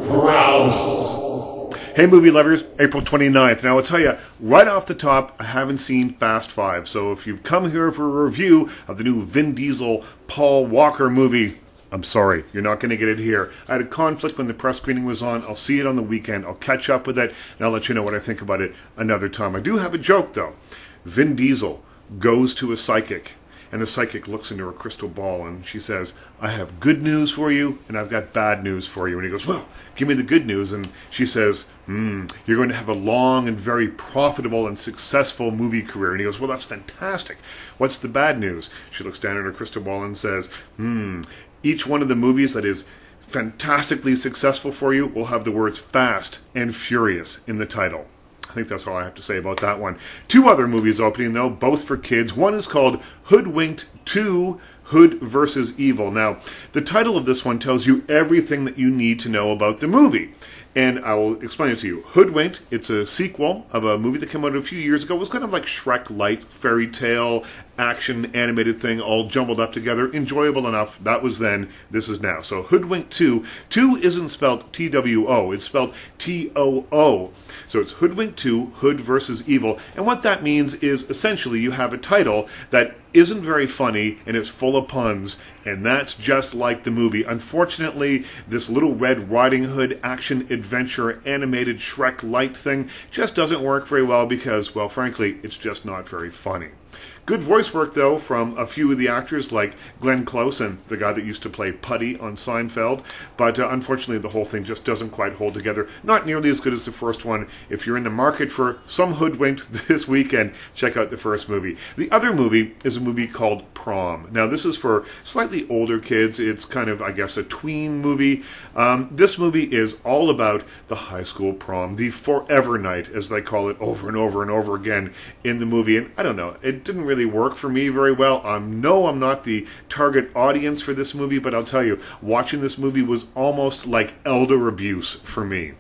Crouse. Hey movie lovers, April 29th. Now I'll tell you, right off the top, I haven't seen Fast 5. So if you've come here for a review of the new Vin Diesel, Paul Walker movie, I'm sorry, you're not going to get it here. I had a conflict when the press screening was on. I'll see it on the weekend. I'll catch up with it, and I'll let you know what I think about it another time. I do have a joke, though. Vin Diesel goes to a psychic, and the psychic looks into her crystal ball, and she says, I have good news for you, and I've got bad news for you. And he goes, well, give me the good news. And she says, you're going to have a long and very profitable and successful movie career. And he goes, well, that's fantastic. What's the bad news? She looks down at her crystal ball and says, each one of the movies that is fantastically successful for you will have the words fast and furious in the title. I think that's all I have to say about that one. Two other movies opening, though, both for kids. One is called Hoodwinked 2, Hood versus Evil. Now, the title of this one tells you everything that you need to know about the movie. And I will explain it to you. Hoodwinked, it's a sequel of a movie that came out a few years ago. It was kind of like Shrek-light, fairy tale, action, animated thing, all jumbled up together. Enjoyable enough. That was then, this is now. So Hoodwinked 2. 2 isn't spelled T-W-O. It's spelled T-O-O. So it's Hoodwinked 2, Hood versus Evil. And what that means is essentially you have a title that isn't very funny and it's full of puns, and that's just like the movie. Unfortunately, this Little Red Riding Hood action adventure animated Shrek-light thing just doesn't work very well because, well, frankly, it's just not very funny. Good voice work, though, from a few of the actors like Glenn Close and the guy that used to play Putty on Seinfeld. But unfortunately, the whole thing just doesn't quite hold together. Not nearly as good as the first one. If you're in the market for some Hoodwinked this weekend, check out the first movie. The other movie is a movie called Prom. Now, this is for slightly older kids. It's kind of, I guess, a tween movie. This movie is all about the high school prom, the forever night, as they call it, over and over and over again in the movie. And I don't know, it didn't really work for me very well. No, I'm not the target audience for this movie, but I'll tell you, watching this movie was almost like elder abuse for me.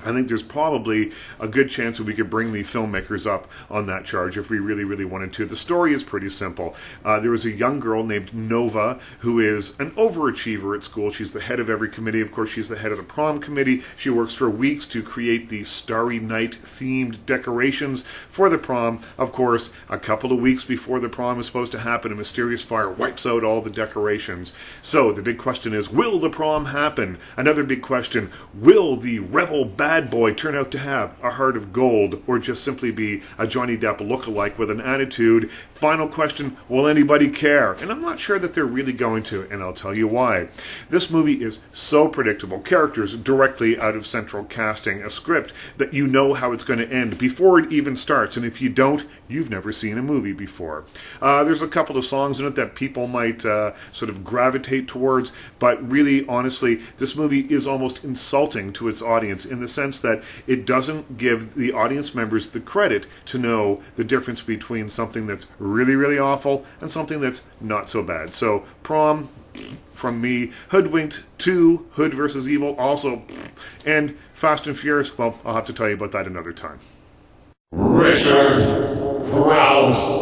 I think there's probably a good chance that we could bring the filmmakers up on that charge if we really, really wanted to. The story is pretty simple. There was a young girl named Nova who is an overachiever at school. She's the head of every committee. Of course, she's the head of the prom committee. She works for weeks to create the Starry Night themed decorations for the prom. Of course, a couple of weeks before the prom is supposed to happen, a mysterious fire wipes out all the decorations. So the big question is, will the prom happen? Another big question, will the rebel bad boy turn out to have a heart of gold or just simply be a Johnny Depp lookalike with an attitude? Final question, will anybody care? And I'm not sure that they're really going to, and I'll tell you why. This movie is so predictable. Characters directly out of central casting. A script that you know how it's going to end before it even starts, and if you don't, you've never seen a movie before. There's a couple of songs in it that people might sort of gravitate towards, but really, honestly, this movie is almost insulting to its audience in the sense that it doesn't give the audience members the credit to know the difference between something that's really, really awful and something that's not so bad. So, Prom, from me. Hoodwinked 2, Hood versus Evil, also. And Fast and Furious, well, I'll have to tell you about that another time. Richard Crouse.